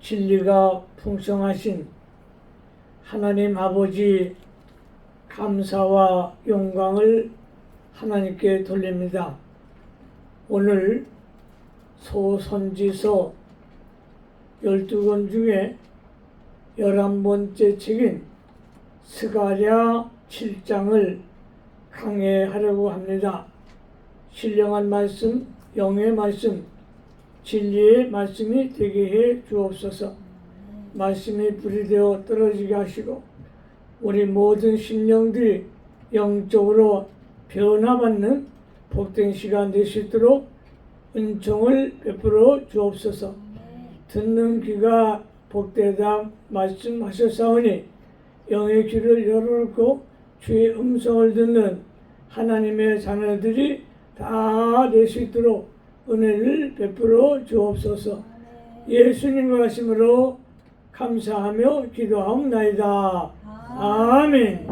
진리가 풍성하신 하나님 아버지 감사와 영광을 하나님께 돌립니다. 오늘 소선지서 12권 중에 11번째 책인 스가랴 7장을 강해하려고 합니다. 신령한 말씀, 영의 말씀, 진리의 말씀이 되게 해 주옵소서. 말씀이 불이 되어 떨어지게 하시고 우리 모든 심령들이 영적으로 변화받는 복된 시간 될 수 있도록 은총을 베풀어 주옵소서. 듣는 귀가 복되다 말씀하셨사오니 영의 귀를 열어놓고 주의 음성을 듣는 하나님의 자녀들이 다 될 수 있도록 은혜를 베풀어 주옵소서. 예수님의 말씀으로 감사하며 기도하옵나이다. 아멘.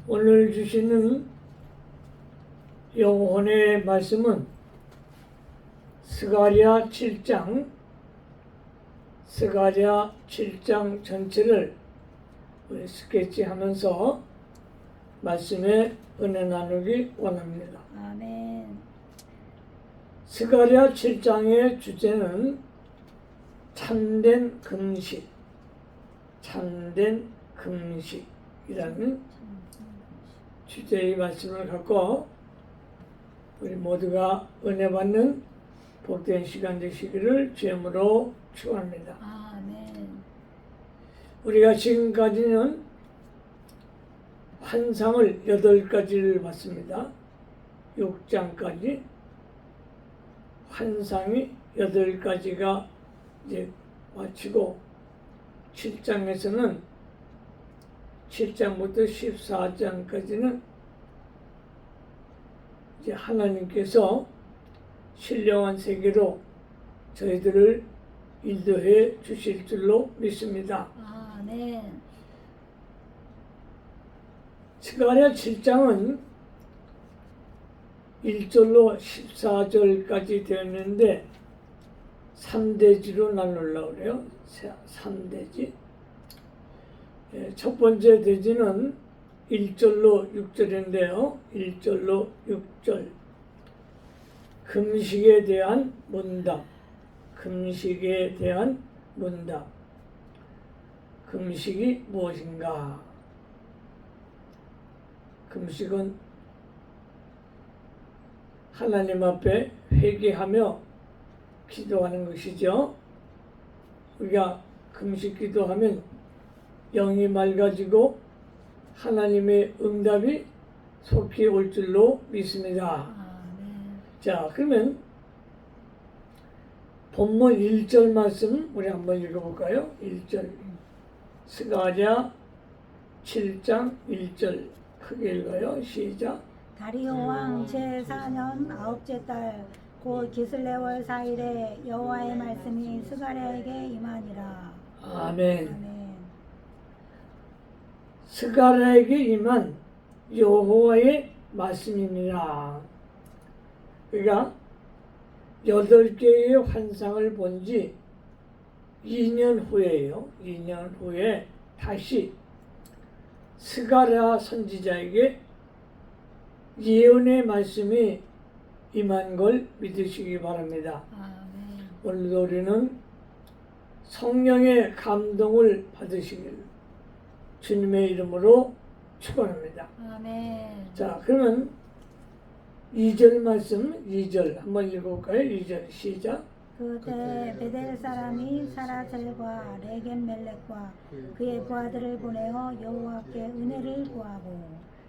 오늘 주시는 영혼의 말씀은 스가랴 7장 전체를 우리 스케치하면서 말씀에 은혜 나누기 원합니다. 아멘. 스가랴 7장의 주제는 참된 금식이라는 주제의 말씀을 갖고 우리 모두가 은혜 받는 복된 시간 되시기를 주님으로 축원합니다. 아멘. 우리가 지금까지는 환상을 8가지를 봤습니다. 6장까지 환상이 8가지가 이제 마치고 7장에서는 7장부터 14장까지는 이제 하나님께서 신령한 세계로 저희들을 인도해 주실 줄로 믿습니다. 아멘. 스가랴 7장은 1절로 14절까지 되었는데 3대지로 나누려고 그래요. 3대지. 첫 번째 대지는 1절로 6절인데요. 1절로 6절. 금식에 대한 문답. 금식이 무엇인가? 금식은 하나님 앞에 회개하며 기도하는 것이죠. 우리가 금식 기도하면 영이 맑아지고 하나님의 응답이 속히 올 줄로 믿습니다. 자, 그러면 본문 1절 말씀 우리 한번 읽어볼까요? 1절 스가랴 7장 1절 크게 읽어요. 시작. 다리오 왕 제4년 9째 달 곧 기슬레월 4일에 여호와의 말씀이 스가랴에게 임하니라. 아멘. 아멘. 스가랴에게 임한 여호와의 말씀입니다. 그러니까 8개의 환상을 본 지 2년 후에요. 2년 후에 다시 스가랴 선지자에게 예언의 말씀이 임한 걸 믿으시기 바랍니다. 아멘. 오늘도 우리는 성령의 감동을 받으시길 주님의 이름으로 축원합니다. 아멘. 자, 그러면 2절 말씀 2절 한번 읽어볼까요? 2절 시작. 그때 베델 사람이 사라셀과 레겜멜렉과 그의 부하들을 보내어 여호와께 은혜를 구하고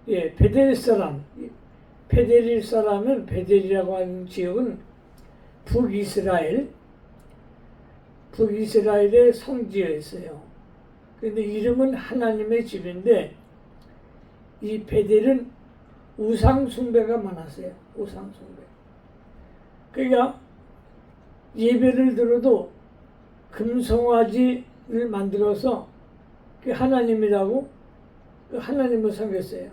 예, 베델 사람, 베델일 사람은 베델이라고 하는 지역은 북이스라엘의 성지였어요. 그런데 이름은 하나님의 집인데 이 베델은 우상 숭배가 많았어요. 우상 숭배. 그러니까 예배를 들어도 금송아지를 만들어서 그 하나님이라고 그 하나님을 섬겼어요.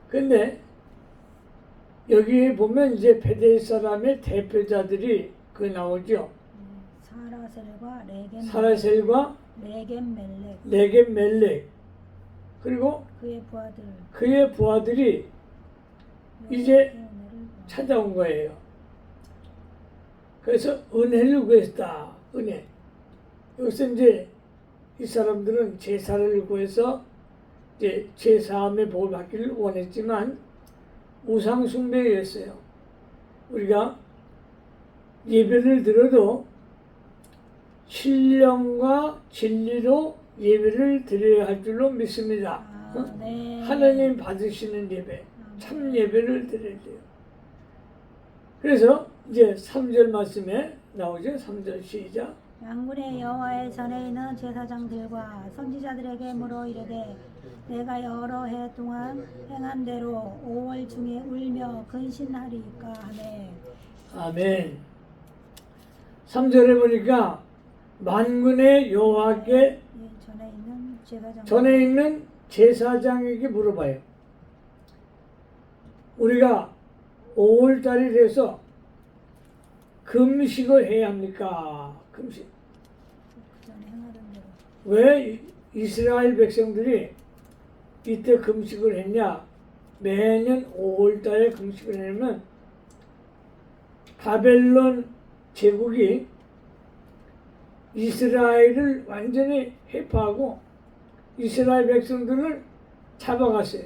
근데 여기 보면 이제 베델 사람의 대표자들이 그 나오죠. 사라셀과 레겜멜렉 그리고 그의 부하들이 이제 찾아온 거예요. 그래서 은혜를 구했다. 은혜. 여기서 이제 이 사람들은 제사를 구해서 이제 제사함의 복을 받기를 원했지만 우상 숭배였어요. 우리가 예배를 들어도 신령과 진리로 예배를 드려야 할 줄로 믿습니다. 네. 하나님 받으시는 예배, 참 예배를 드려야 돼요. 그래서 이제 3절 말씀에 나오죠. 3절 시작. 만군의 여호와의 전에 있는 제사장들과 선지자들에게 물어 이르되 내가 여러 해 동안 행한 대로 5월 중에 울며 근신하리까 하네. 아멘. 3절에 보니까 만군의 여호와께 전에 있는 제사장에게 물어봐요. 우리가 5월달이 돼서 금식을 해야 합니까? 금식. 왜 이스라엘 백성들이 이때 금식을 했냐? 매년 5월달에 금식을 하면 바벨론 제국이 이스라엘을 완전히 해파하고 이스라엘 백성들을 잡아갔어요.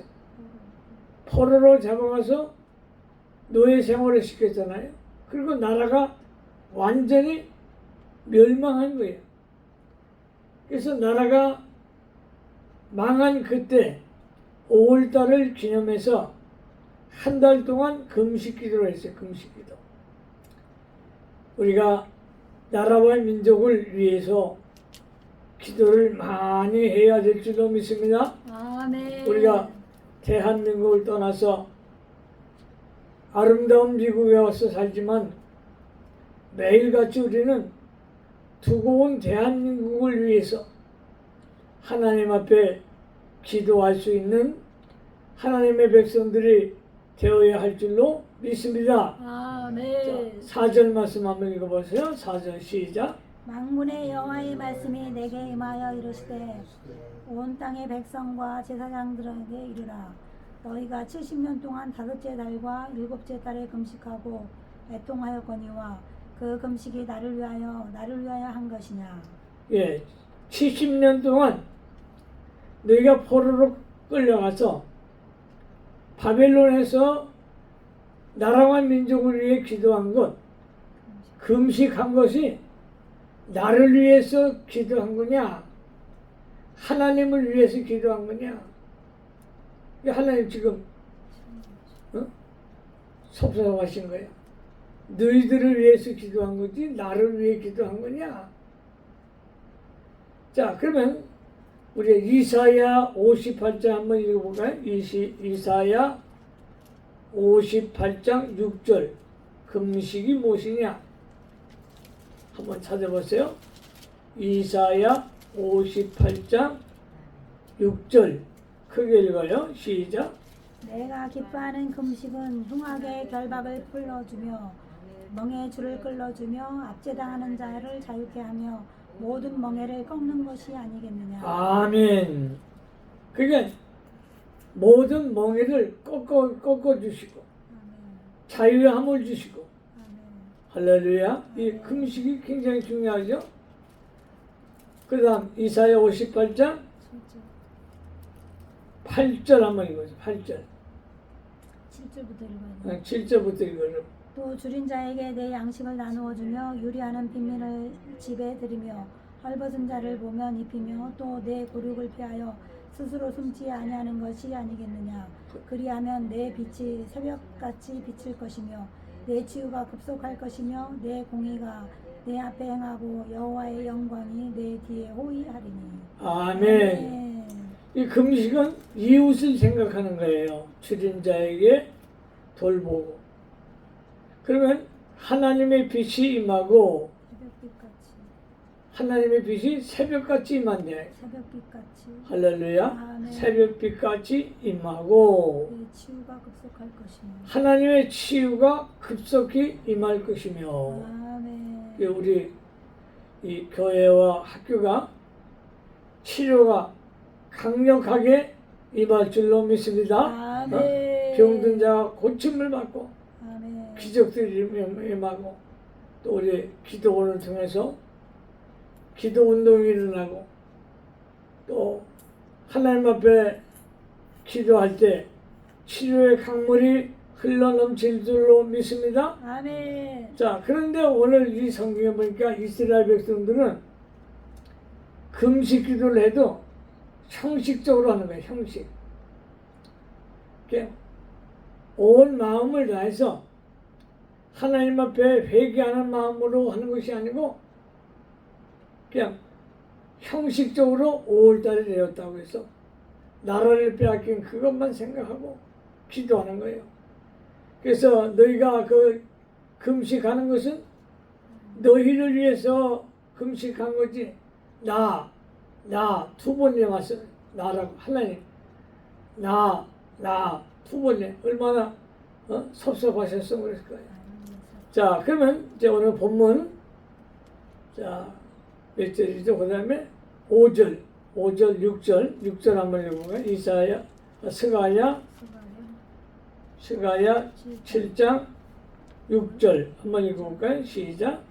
포로로 잡아가서 노예 생활을 시켰잖아요. 그리고 나라가 완전히 멸망한 거예요. 그래서 나라가 망한 그때 5월달을 기념해서 한 달 동안 금식 기도를 했어요. 금식 기도. 우리가 나라와 민족을 위해서 기도를 많이 해야 될 줄로 믿습니다. 아멘. 우리가 대한민국을 떠나서 아름다운 미국에 와서 살지만 매일같이 우리는 두고 온 대한민국을 위해서 하나님 앞에 기도할 수 있는 하나님의 백성들이 되어야 할 줄로 믿습니다. 아멘. 4절 말씀 한번 읽어보세요. 4절 시작. 만군의 여호와의 말씀이 내게 임하여 이르시되 온 땅의 백성과 제사장들에게 이르라. 너희가 70년 동안 다섯째 달과 일곱째 달에 금식하고 애통하였거니와 그 금식이 나를 위하여 한 것이냐. 예, 70년 동안 너희가 포로로 끌려가서 바벨론에서 나라와 민족을 위해 기도한 것, 금식한 것이 나를 위해서 기도한 거냐? 하나님을 위해서 기도한 거냐? 하나님 지금 속상하신 거예요. 너희들을 위해서 기도한 거지 나를 위해 기도한 거냐? 자, 그러면 우리 이사야 58장 한번 읽어볼까요? 이사야 58장 6절 금식이 무엇이냐? 한번 찾아보세요. 이사야 58장 6절 크게 읽어요. 시작. 내가 기뻐하는 금식은 흉악의 결박을 풀어주며 멍에 줄을 끌어주며 압제당하는 자를 자유케 하며 모든 멍에를 꺾는 것이 아니겠느냐. 아멘. 그게 모든 멍에를 꺾어 주시고 아멘. 자유함을 주시고 아멘. 할렐루야. 이 금식이 굉장히 중요하죠. 그 다음 이사야 58장 8절 한번 읽어주세요. 8절 7절부터 읽어요. 7절부터 읽어요. 또 줄인 자에게 내 양식을 나누어 주며 유리하는 빈민을 집에 들이며 헐벗은 자를 보면 입히며 또 내 고륙을 피하여 스스로 숨지 아니하는 것이 아니겠느냐. 그리하면 내 빛이 새벽같이 비칠 것이며 내 치유가 급속할 것이며 내 공의가 내 앞에 행하고 여호와의 영광이 내 뒤에 호위하리니. 아멘. 이 금식은 이웃을 생각하는 거예요. 줄인 자에게 돌보고. 그러면 하나님의 빛이 임하고 새벽빛같이. 하나님의 빛이 새벽같이 임한대. 새벽빛같이. 할렐루야. 아멘. 새벽빛같이 임하고 내 치유가 급속할 것이며. 하나님의 치유가 급속히 임할 것이며. 아멘. 우리 이 교회와 학교가 치료가 강력하게 임할 줄로 믿습니다. 아멘. 병든 자가 고침을 받고 아멘. 기적들이 임하고 또 우리 기도원을 통해서 기도 운동이 일어나고 또 하나님 앞에 기도할 때 치료의 강물이 흘러 넘칠 줄로 믿습니다. 아멘. 자, 그런데 오늘 이 성경에 보니까 이스라엘 백성들은 금식 기도를 해도 형식적으로 하는 거예요. 형식. 온 마음을 다해서 하나님 앞에 회개하는 마음으로 하는 것이 아니고 그냥 형식적으로 5월달에 내었다고 해서 나라를 빼앗긴 그것만 생각하고 기도하는 거예요. 그래서 너희가 그 금식하는 것은 너희를 위해서 금식한 거지 나 두 번에 왔어. 나라고 하나님 나 두 번에 얼마나 섭섭하셨어 그랬을 거예요. 자, 그러면 이제 오늘 본문 자 몇 절이죠? 그 다음에 5절 6절 한번 읽어볼까요? 이사야 스가야 7장 6절 한번 읽어볼까요? 시작.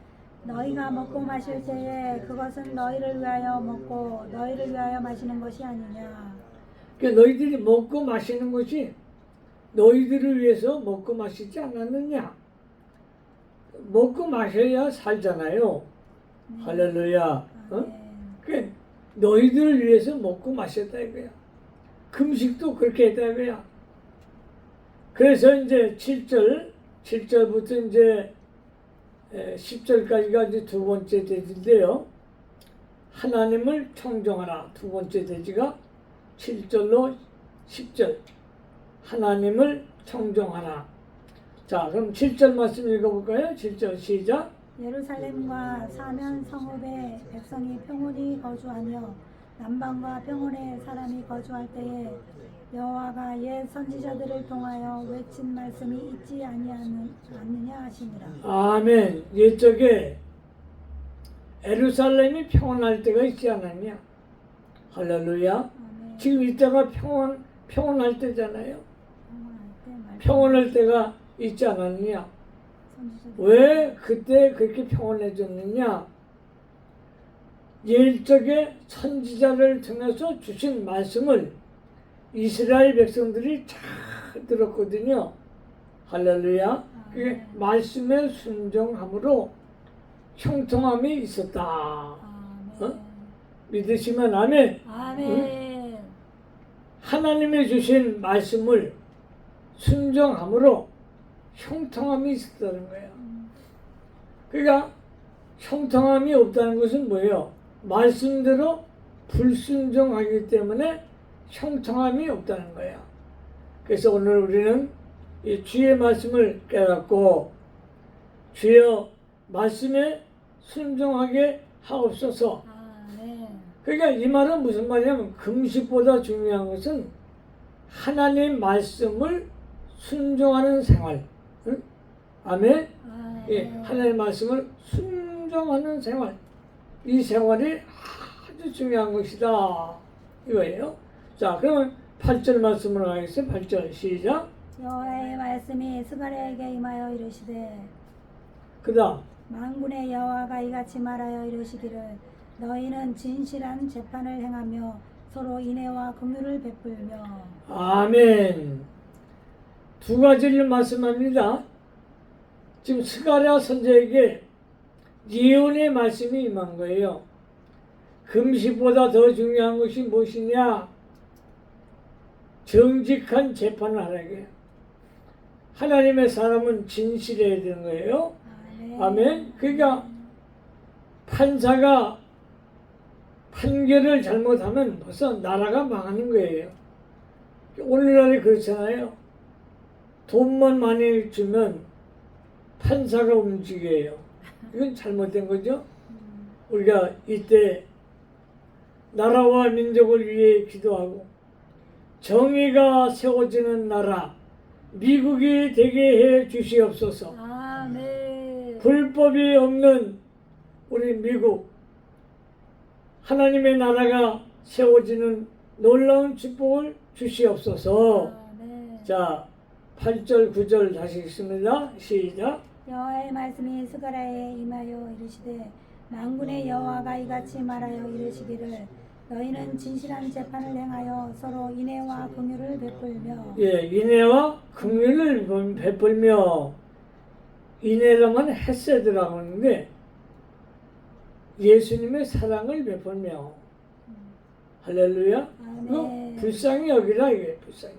너희가 먹고 마실 때에 그것은 너희를 위하여 먹고 너희를 위하여 마시는 것이 아니냐. 그러니까 너희들이 먹고 마시는 것이 너희들을 위해서 먹고 마시지 않았느냐. 먹고 마셔야 살잖아요. 할렐루야. 그러니까 너희들을 위해서 먹고 마셨다 이거야. 금식도 그렇게 했다 이거야. 그래서 이제 7절부터 이제 10절까지가 이제 두 번째 대지인데요. 하나님을 청정하라. 두 번째 대지가 7절로 10절. 하나님을 청정하라. 자, 그럼 7절 말씀 읽어볼까요? 7절 시작. 예루살렘과 사면 성읍에 백성이 평온히 거주하며 남방과 평온에 사람이 거주할 때에 여호와가 옛 선지자들을 통하여 외친 말씀이 있지 아니하느냐 하시니라. 아멘. 옛적에 예루살렘이 평온할 때가 있지 않았냐? 할렐루야. 아멘. 지금 이때가 평온할 때잖아요. 평온할 때 평온할 때가 있지 않았냐? 선지자들. 왜 그때 그렇게 평온해졌느냐? 옛적에 선지자를 통해서 주신 말씀을 이스라엘 백성들이 잘 들었거든요. 할렐루야. 그게 말씀에 순종함으로 형통함이 있었다. 아멘. 믿으시면 아멘. 아멘. 하나님이 주신 말씀을 순종함으로 형통함이 있었다는 거예요. 그러니까 형통함이 없다는 것은 뭐예요? 말씀대로 불순종하기 때문에 형통함이 없다는 거예요. 그래서 오늘 우리는 이 주의 말씀을 깨닫고 주여 말씀에 순종하게 하옵소서. 아멘. 그러니까 이 말은 무슨 말이냐면 금식보다 중요한 것은 하나님 말씀을 순종하는 생활. 응? 아멘. 예, 하나님의 말씀을 순종하는 생활, 이 생활이 아주 중요한 것이다 이거예요. 자, 그러면 8절 말씀으로 가겠습니다. 8절 시작. 여호와의 말씀이 스가랴에게 임하여 이르시되 그 다음 만군의 여호와가 이같이 말하여 이르시기를 너희는 진실한 재판을 행하며 서로 인애와 긍휼을 베풀며. 아멘. 두 가지를 말씀합니다. 지금 스가랴 선지자에게 예언의 말씀이 임한 거예요. 금식보다 더 중요한 것이 무엇이냐? 정직한 재판을 하라고요. 하나님의 사람은 진실해야 되는 거예요. 아멘. 그러니까 판사가 판결을 잘못하면 벌써 나라가 망하는 거예요. 오늘날에 그렇잖아요. 돈만 많이 주면 판사가 움직여요. 이건 잘못된 거죠. 우리가 이때 나라와 민족을 위해 기도하고 정의가 세워지는 나라 미국이 되게 해 주시옵소서. 아멘. 불법이 없는 우리 미국 하나님의 나라가 세워지는 놀라운 축복을 주시옵소서. 아멘. 자, 8절 9절 다시 읽습니다. 시작. 여호와의 말씀이 스가랴에 임하여 이르시되 만군의 여호와가 이같이 말하여 이르시기를 너희는 진실한 재판을 행하여 서로 인애와 긍휼을 베풀며. 예, 인애와 긍휼을 베풀며. 인애라면 헤세드라고 하는데 예수님의 사랑을 베풀며. 할렐루야. 아멘. 불쌍히 여기라 이게 불쌍히.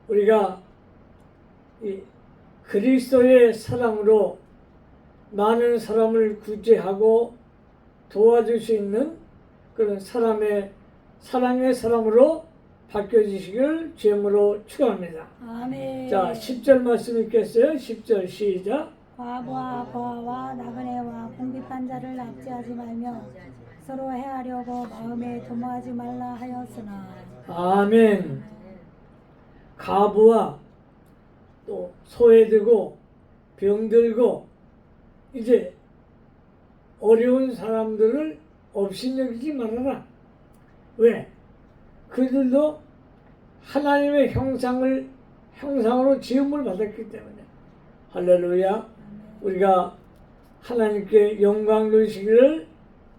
우리가 이 그리스도의 사랑으로 많은 사람을 구제하고 도와줄 수 있는 그런 사랑의 사람으로 바뀌어지시길 주님으로 축원합니다. 아멘. 자, 10절 말씀 읽겠어요. 10절 시작. 과부와 고아와 나그네와 궁핍한 자를 압제하지 말며 서로 해하려고 마음에 도모하지 말라 하였으나. 아멘. 가부와 또 소외되고 병들고 이제 어려운 사람들을 업신여기지 말아라. 왜? 그들도 하나님의 형상으로 지음을 받았기 때문에. 할렐루야. 우리가 하나님께 영광 돌리시기를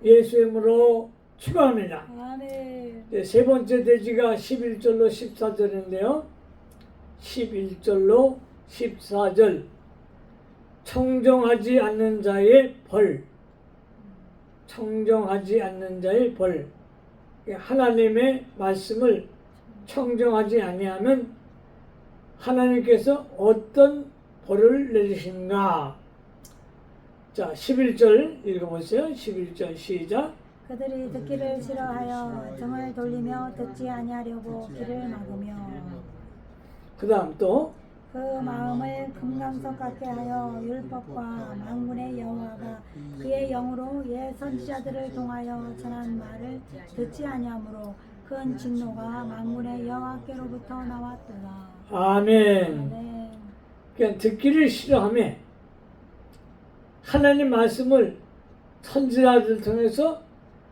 예수의 이름으로 축원합니다. 아멘. 네, 세 번째 대지가 11절로 14절인데요. 11절로 14절. 청정하지 않는 자의 벌. 청정하지 않는 자의 벌. 하나님의 말씀을 청정하지 아니하면 하나님께서 어떤 벌을 내리신가? 자, 11절 읽어보세요. 11절 시작. 그들이 듣기를 싫어하여 등을 돌리며 듣지 아니하려고 귀를 막으며. 그 다음 또 그 마음을 금강석 같게 하여 율법과 만군의 여호와가 그의 영으로 옛 선지자들을 통하여 전한 말을 듣지 아니하므로 큰 진노가 만군의 여호와께로부터 나왔더라. 아멘. 네. 그냥 듣기를 싫어하며 하나님 말씀을 선지자들 통해서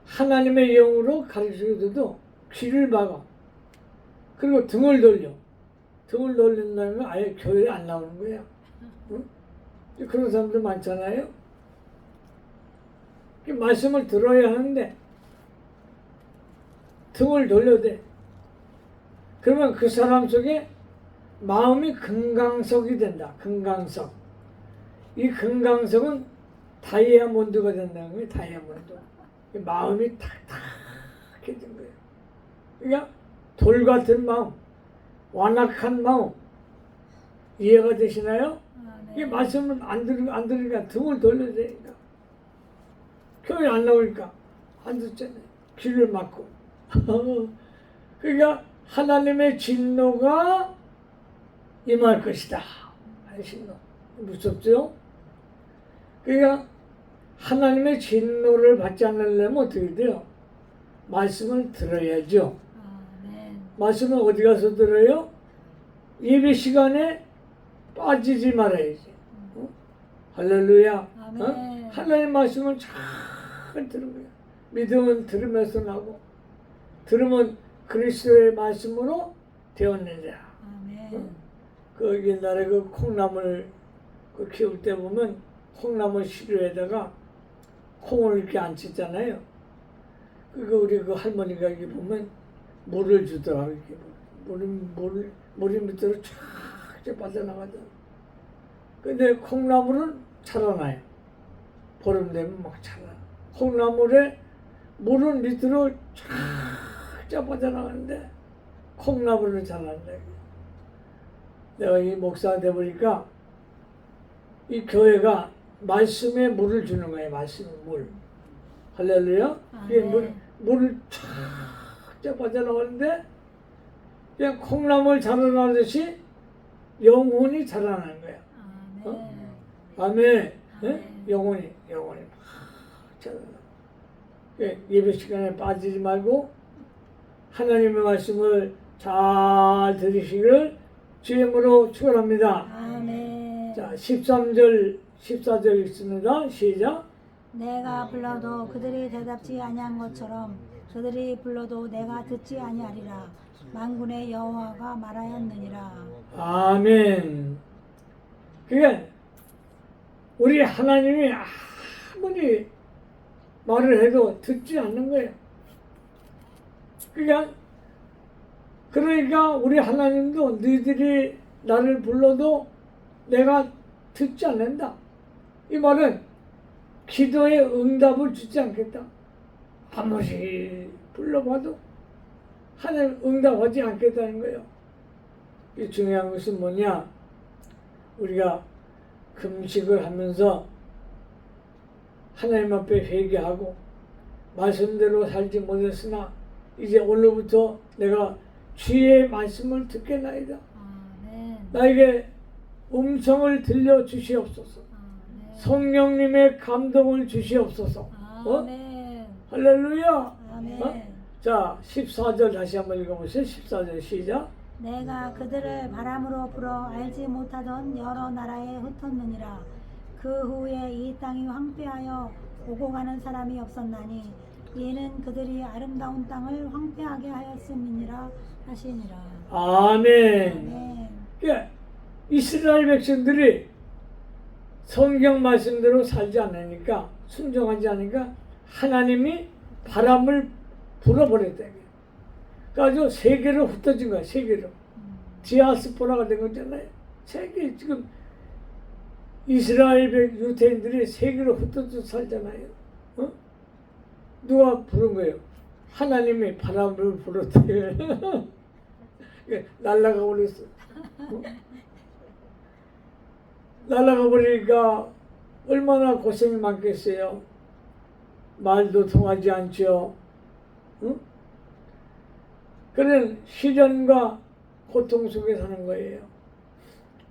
하나님의 영으로 가르치고도 귀를 막아. 그리고 등을 돌려. 등을 돌린다면 아예 교회에 안 나오는 거야. 응? 그런 사람들 많잖아요. 말씀을 들어야 하는데 등을 돌려대. 그러면 그 사람 속에 마음이 금강석이 된다. 금강석. 이 금강석은 다이아몬드가 된다는 거예요. 다이아몬드. 마음이 탁탁해진 거예요. 그러니까 돌 같은 마음, 완악한 마음. 이해가 되시나요? 이 말씀을 안 들으니까 등을 돌려야 되니까. 교회 안 나오니까 안 듣잖아요. 귀를 막고. 그러니까 하나님의 진노가 임할 것이다. 진노. 무섭죠? 그러니까 하나님의 진노를 받지 않으려면 어떻게 돼요? 말씀을 들어야죠. 말씀은 어디 가서 들어요? 예배 시간에 빠지지 말아야지. 할렐루야. 아멘. 하나님 말씀을 잘 들은 거야. 믿음은 들으면서 나고 들으면 그리스도의 말씀으로 되었느니라. 아멘. 그 옛날에 그 콩나물 키울 때 보면 콩나물 시루에다가 콩을 이렇게 안 찢잖아요. 그거 우리 그 할머니가 여기 보면 물을 주더라고. 이렇게 물이 밑으로 쫙 빠져나가죠. 근데 콩나물은 자라나요. 보름 되면 막 자라. 콩나물에 물은 밑으로 쫙 빠져나가는데 콩나물은 자란다. 내가 이 목사가 돼보니까 이 교회가 말씀에 물을 주는 거예요. 말씀에 물. 할렐루야. 이게 물을 쫙 빠져나가는데 그냥 콩나물 자라나듯이 영혼이 자라나는 거야. 아멘. 영혼이 막 자라나. 예배 시간에 빠지지 말고 하나님의 말씀을 잘 들으시기를 주님으로 축원합니다. 아멘. 자, 13절, 14절 읽습니다. 시작. 내가 불러도 그들이 대답지 아니한 것처럼 그들이 불러도 내가 듣지 아니하리라. 만군의 여호와가 말하였느니라. 아멘. 그게 우리 하나님이 아무리 말을 해도 듣지 않는 거예요. 그러니까 우리 하나님도 너희들이 나를 불러도 내가 듣지 않는다. 이 말은 기도에 응답을 주지 않겠다. 아무리 불러봐도 하나님 응답하지 않겠다는 거예요. 이 중요한 것은 뭐냐? 우리가 금식을 하면서 하나님 앞에 회개하고 말씀대로 살지 못했으나 이제 오늘부터 내가 주의 말씀을 듣겠나이다. 아멘. 나에게 음성을 들려 주시옵소서. 아멘. 성령님의 감동을 주시옵소서. 아멘. 할렐루야. 아멘. 자, 14절 다시 한번 읽어보세요. 14절 시작. 내가 그들을 바람으로 불어 알지 못하던 여러 나라에 흩었느니라. 그 후에 이 땅이 황폐하여 오고 가는 사람이 없었나니 이는 그들이 아름다운 땅을 황폐하게 하였음이니라 하시니라. 아멘. 아멘. 그러니까 이스라엘 백성들이 성경 말씀대로 살지 않으니까, 순종하지 않으니까 하나님이 바람을 불어버렸다. 그래가지고 세계로 흩어진 거야. 세계로. 디아스포라가 된 거잖아요. 세계 지금 이스라엘 유대인들이 세계로 흩어져 살잖아요. 누가 부른 거예요? 하나님이 바람을 불었대요. 날아가 버렸어. 날아가 버리니까 얼마나 고생이 많겠어요. 말도 통하지 않죠. 그런 시련과 고통 속에 사는 거예요.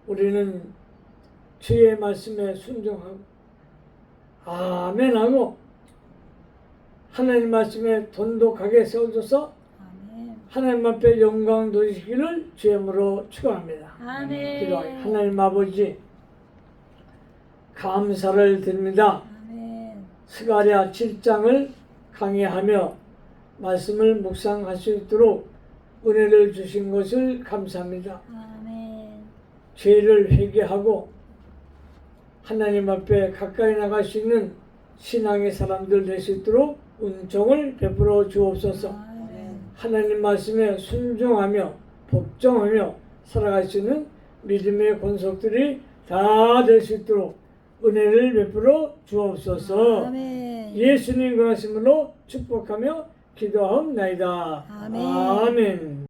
우리는 주의 말씀에 순종하고 아멘하고 하나님 말씀에 돈독하게 세워줘서 아멘. 하나님 앞에 영광 돌리시기를 주님으로 축원합니다. 아멘. 기도하기. 하나님 아버지 감사를 드립니다. 아멘. 스가랴 7장을 강의하며 말씀을 묵상할 수 있도록 은혜를 주신 것을 감사합니다. 아멘. 죄를 회개하고 하나님 앞에 가까이 나갈 수 있는 신앙의 사람들 될 수 있도록 은총을 베풀어 주옵소서. 아멘. 하나님 말씀에 순종하며 복종하며 살아갈 수 있는 믿음의 권속들이 다 될 수 있도록 은혜를 베풀어 주옵소서. 아멘. 예수님 그러심으로 축복하며 기도하옵나이다. 아멘. 아멘.